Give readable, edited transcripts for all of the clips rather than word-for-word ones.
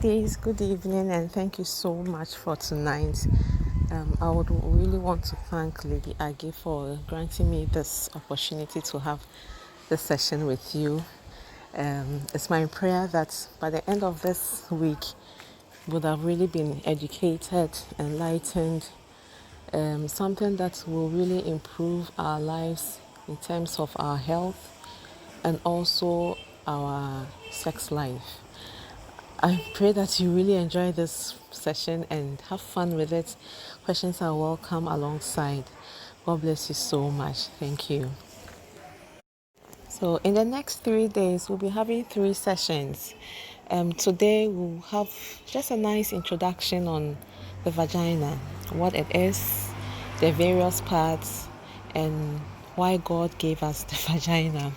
ladies, good evening, and thank you so much for tonight. I would really want to thank Lady Aggie for granting me this opportunity to have this session with you. It's my prayer that by the end of this week, would have really been educated, enlightened, something that will really improve our lives in terms of our health and also our sex life. I pray that you really enjoy this session and have fun with it. Questions are welcome alongside. God bless you so much. Thank you. So, in the next 3 days, we'll be having 3 sessions. Today, we'll have just a nice introduction on the vagina, what it is, the various parts, and why God gave us the vagina.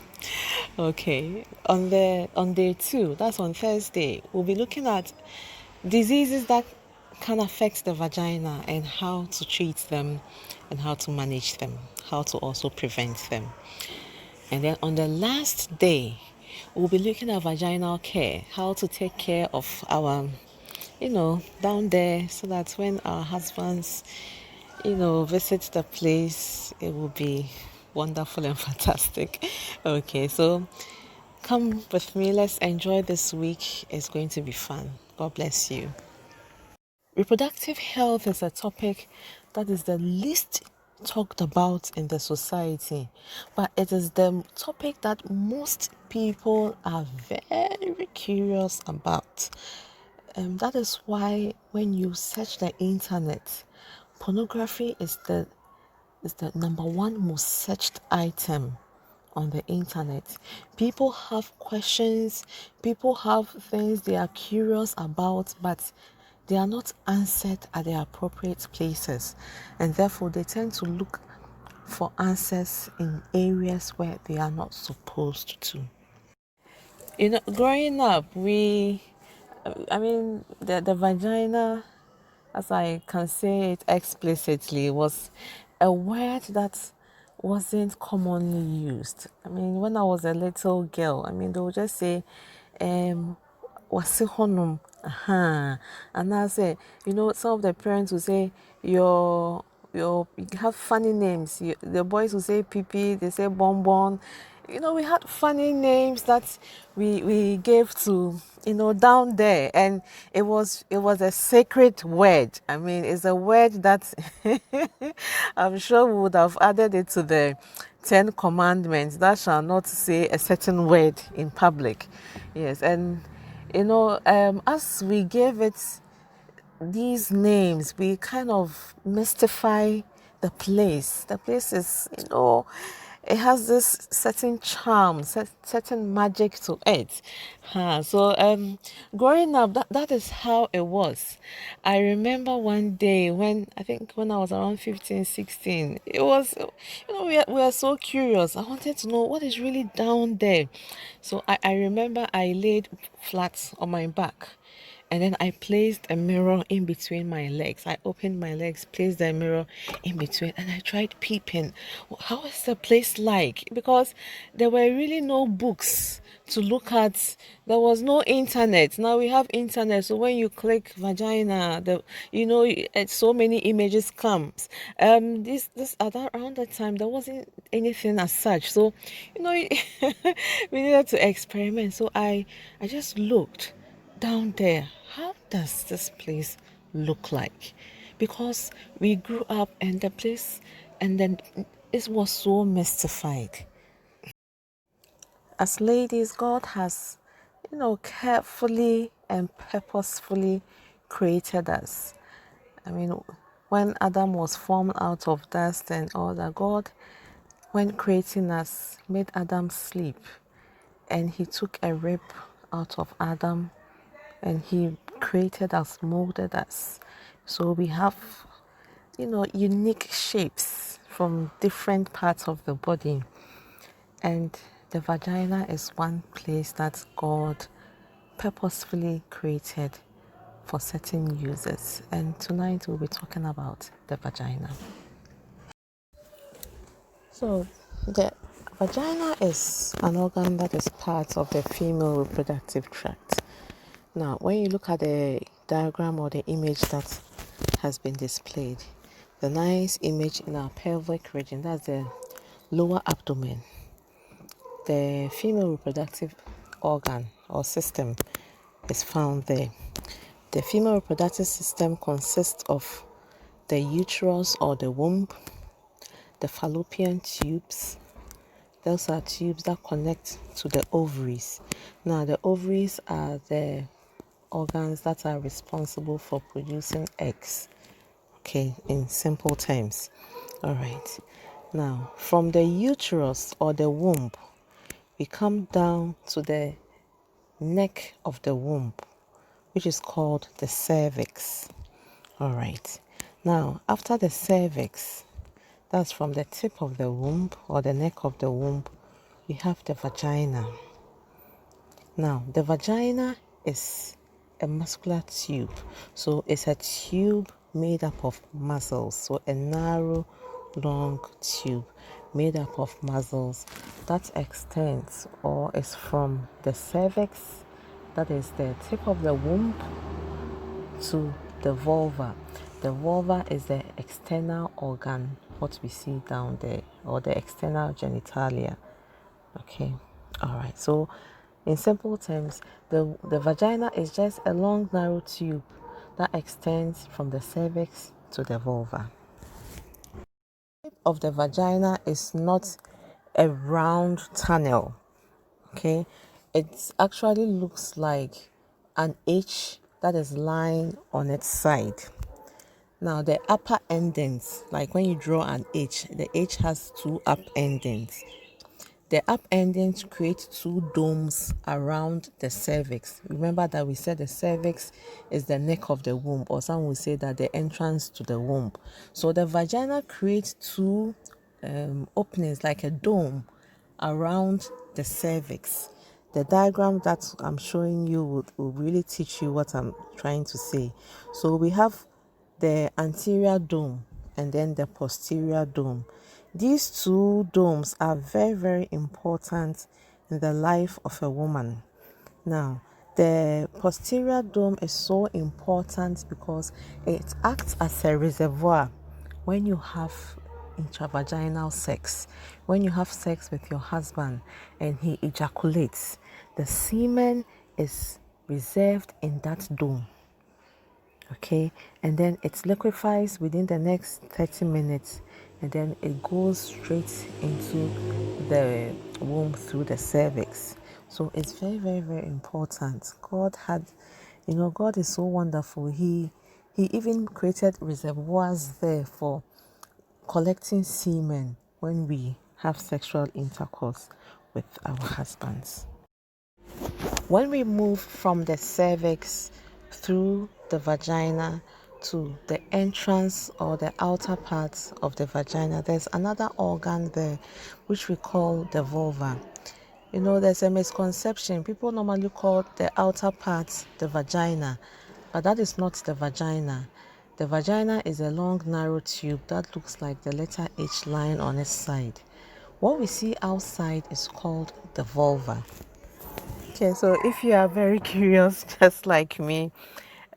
Okay, on day 2, that's on Thursday, we'll be looking at diseases that can affect the vagina and how to treat them and how to manage them, how to also prevent them. And then on the last day, we'll be looking at vaginal care, how to take care of our, down there, so that when our husbands, visit the place, it will be wonderful and fantastic. Okay, so come with me. Let's enjoy this week. It's going to be fun. God bless you. Reproductive health is a topic that is the least talked about in the society, but it is the topic that most people are very curious about. That is why when you search the internet, pornography is the number one most searched item on the internet. People have questions, people have things they are curious about, but they are not answered at the appropriate places, and therefore they tend to look for answers in areas where they are not supposed to. Growing up, the vagina, as I can say it explicitly, was a word that wasn't commonly used. When I was a little girl, they would just say, wasi honum, and I say, some of the parents would say, you have funny names. The boys will say pipi, they say bonbon. We had funny names that we gave to, down there, and it was a sacred word. It's a word that I'm sure we would have added it to the 10 commandments, that shall not say a certain word in public. Yes, and as we gave it these names, we kind of mystify the place. The place is, it has this certain charm, certain magic to it. So growing up, that is how it was. I remember one day when I was around 15, 16, it was, we were so curious. I wanted to know what is really down there. So I remember I laid flat on my back. And then I placed a mirror in between my legs. I opened my legs, placed the mirror in between, and I tried peeping. How is the place like? Because there were really no books to look at. There was no internet. Now we have internet, so when you click vagina, so many images comes. This around that time there wasn't anything as such. So, we needed to experiment. So I just looked down there. How does this place look like? Because we grew up in the place, and then it was so mystified. As ladies, God has, carefully and purposefully created us. When Adam was formed out of dust and all that, God, when creating us, made Adam sleep, and he took a rib out of Adam, and he created us, molded us. So we have, unique shapes from different parts of the body. And the vagina is one place that God purposefully created for certain uses. And tonight we'll be talking about the vagina. So the vagina is an organ that is part of the female reproductive tract. Now, when you look at the diagram or the image that has been displayed, the nice image in our pelvic region, that's the lower abdomen, the female reproductive organ or system is found there. The female reproductive system consists of the uterus or the womb, the fallopian tubes. Those are tubes that connect to the ovaries. Now, the ovaries are the organs that are responsible for producing eggs. Okay, in simple terms. All right. Now, from the uterus or the womb, we come down to the neck of the womb, which is called the cervix. All right. Now, after the cervix, that's from the tip of the womb or the neck of the womb, we have the vagina. Now, the vagina is a muscular tube. So it's a tube made up of muscles. So a narrow, long tube made up of muscles that extends or is from the cervix, that is the tip of the womb, to the vulva. The vulva is the external organ, what we see down there, or the external genitalia. Okay, all right. So, in simple terms, the vagina is just a long, narrow tube that extends from the cervix to the vulva. The shape of the vagina is not a round tunnel. Okay, it actually looks like an H that is lying on its side. Now, the upper endings, like when you draw an H, the H has two up endings. The up endings create two domes around the cervix. Remember that we said the cervix is the neck of the womb, or some will say that the entrance to the womb. So the vagina creates two openings, like a dome, around the cervix. The diagram that I'm showing you will really teach you what I'm trying to say. So we have the anterior dome and then the posterior dome. These two domes are very, very important in the life of a woman. Now, the posterior dome is so important because it acts as a reservoir when you have intravaginal sex. When you have sex with your husband and he ejaculates, the semen is reserved in that dome. Okay, and then it liquefies within the next 30 minutes, and then it goes straight into the womb through the cervix. So it's very, very, very important. God is so wonderful. He even created reservoirs there for collecting semen when we have sexual intercourse with our husbands. When we move from the cervix through the vagina to the entrance or the outer parts of the vagina, there's another organ there which we call the vulva. There's a misconception. People normally call the outer parts the vagina, but that is not the vagina. The vagina is a long, narrow tube that looks like the letter H lying on its side. What we see outside is called the vulva. Okay, so if you are very curious, just like me,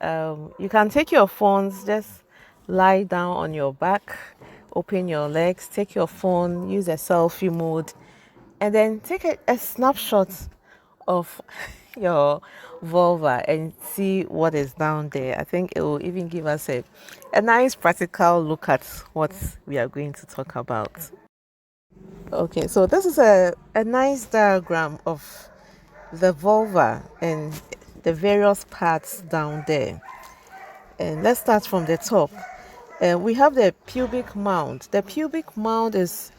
you can take your phones, just lie down on your back, open your legs, take your phone, use a selfie mode, and then take a snapshot of your vulva and see what is down there. I think it will even give us a nice practical look at what we are going to talk about. Okay, so this is a nice diagram of the vulva and the various parts down there. And let's start from the top. We have the pubic mound. The pubic mound is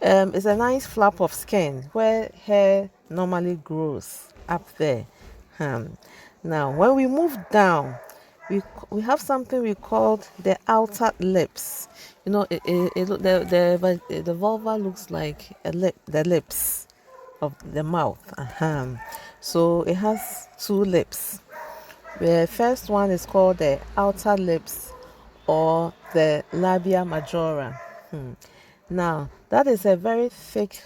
a nice flap of skin where hair normally grows up there. Now, when we move down, we have something we call the outer lips. The vulva looks like the lips of the mouth. So it has two lips. The first one is called the outer lips or the labia majora. Now, that is a very thick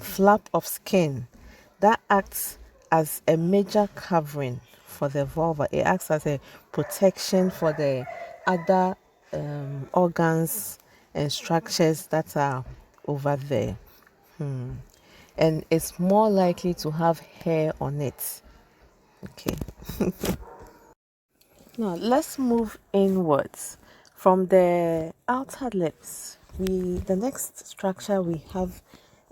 flap of skin that acts as a major covering for the vulva. It acts as a protection for the other organs and structures that are over there. And it's more likely to have hair on it. Okay. Now let's move inwards from the outer lips. The next structure we have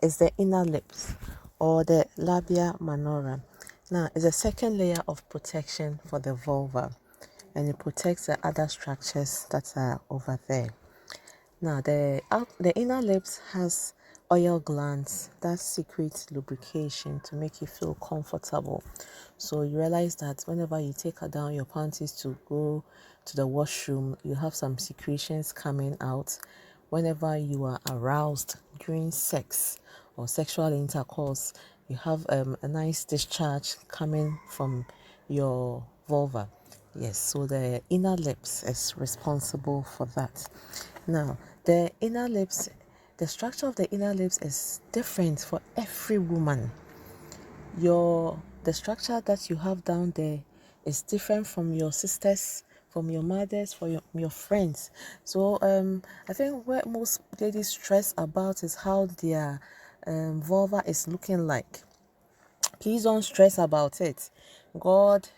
is the inner lips or the labia minora. Now it's a second layer of protection for the vulva, and it protects the other structures that are over there. Now the inner lips has oil glands that secrete lubrication to make you feel comfortable. So you realize that whenever you take down your panties to go to the washroom, you have some secretions coming out. Whenever you are aroused during sex or sexual intercourse, you have a nice discharge coming from your vulva. Yes, so the inner lips is responsible for that. Now, the structure of the inner lips is different for every woman. The structure that you have down there is different from your sisters, from your mothers, from your friends. So I think what most ladies stress about is how their vulva is looking like. Please don't stress about it. God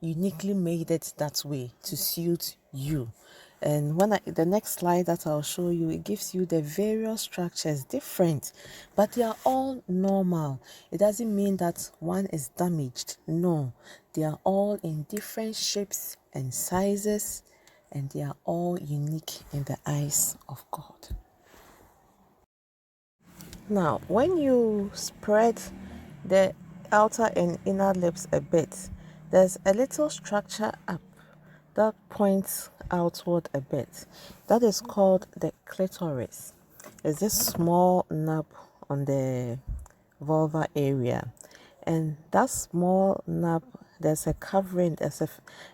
uniquely made it that way to suit you. And the next slide that I'll show you, it gives you the various structures different, but they are all normal. It doesn't mean that one is damaged. No, they are all in different shapes and sizes, and they are all unique in the eyes of God. Now, when you spread the outer and inner lips a bit, there's a little structure up that points outward a bit. That is called the clitoris. It's this small nub on the vulva area. And that small nub, there's a covering,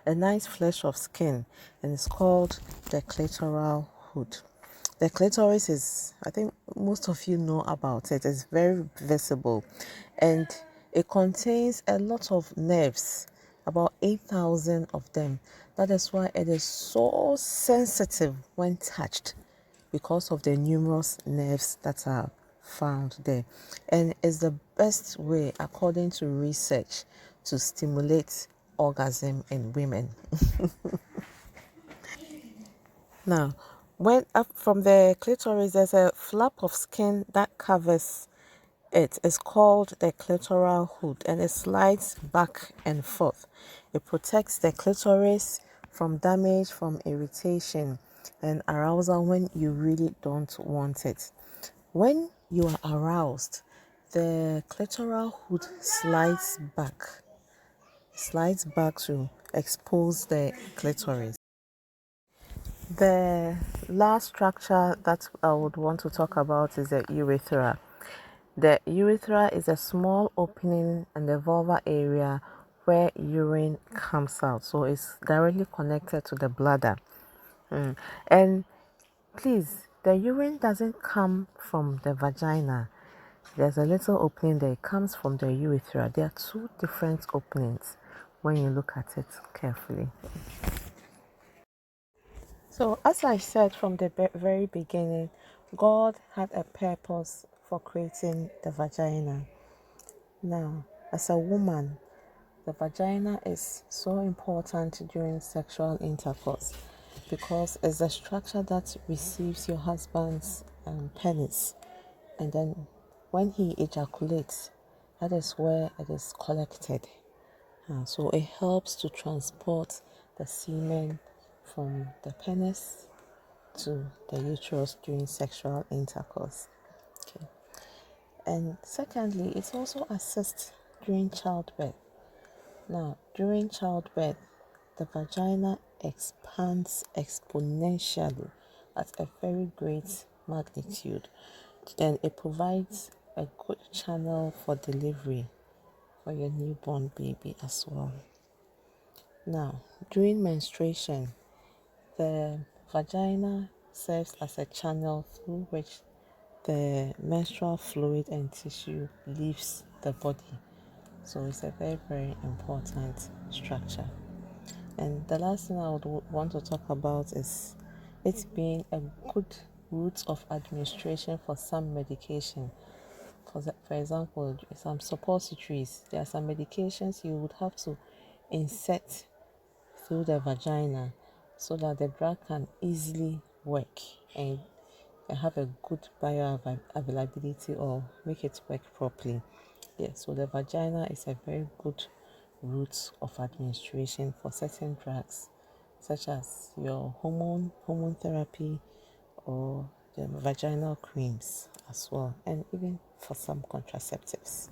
a nice flesh of skin, and it's called the clitoral hood. The clitoris is, I think most of you know about it, it's very visible, and it contains a lot of nerves, about 8,000 of them. That is why it is so sensitive when touched, because of the numerous nerves that are found there, and is the best way, according to research, to stimulate orgasm in women. Now, when up from the clitoris, there's a flap of skin that covers it. It's called the clitoral hood, and it slides back and forth. It protects the clitoris from damage, from irritation and arousal when you really don't want it. When you are aroused, the clitoral hood slides back to expose the clitoris. The last structure that I would want to talk about is the urethra. The urethra is a small opening in the vulva area where urine comes out. So it's directly connected to the bladder. And please, the urine doesn't come from the vagina. There's a little opening there. It comes from the urethra. There are two different openings when you look at it carefully. So, as I said from the very beginning, God had a purpose for creating the vagina. Now, as a woman, the vagina is so important during sexual intercourse because it's a structure that receives your husband's penis, and then when he ejaculates, that is where it is collected. So it helps to transport the semen from the penis to the uterus during sexual intercourse. Okay. And secondly, it also assists during childbirth. Now, during childbirth, the vagina expands exponentially at a very great magnitude. Then it provides a good channel for delivery for your newborn baby as well. Now, during menstruation, the vagina serves as a channel through which the menstrual fluid and tissue leaves the body. So it's a very, very important structure. And the last thing I would want to talk about is it being a good route of administration for some medication. For example, some suppositories, there are some medications you would have to insert through the vagina so that the drug can easily work and have a good bioavailability or make it work properly. So the vagina is a very good route of administration for certain drugs, such as your hormone therapy or the vaginal creams as well, and even for some contraceptives.